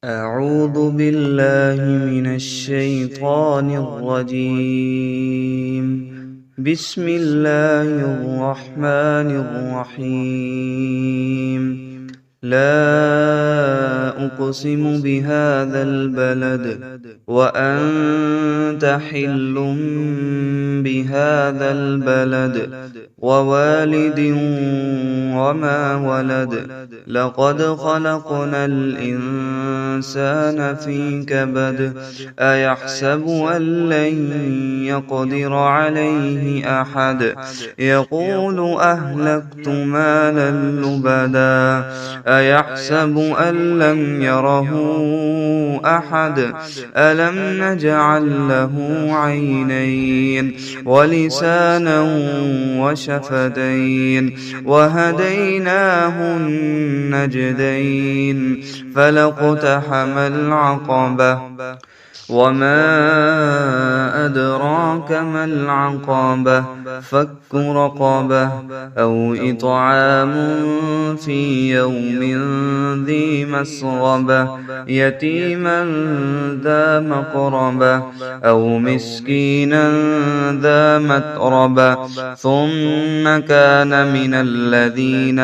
أعوذ بالله من الشيطان الرجيم. بسم الله الرحمن الرحيم. لا أقسم بهذا البلد وأنت حل بهذا البلد ووالد وما ولد. لقد خلقنا الإنسان في كبد. أيحسب أن لن يقدر عليه أحد. يقول أهلكت مالا لبدا. أيحسب أن لم يره أحد. ألم نجعل له عينين ولسانا وشفتين وهديناه النجدين. فلاقتحم العقبة وما أدراك ما العقبة. فك رقبة أو إطعام في يوم ذي مسغبة. يتيما ذا مقربة أو مسكينا ذا متربة. ثم كان من الذين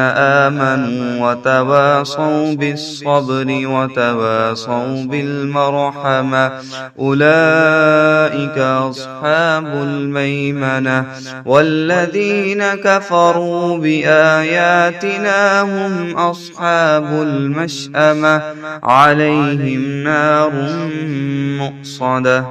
آمنوا وتواصوا بالصبر وتواصوا بالمرحمة. أولئك أصحاب الميمنة. والذين كفروا بآياتنا هم أصحاب المشأمة. عليهم نار مؤصدة.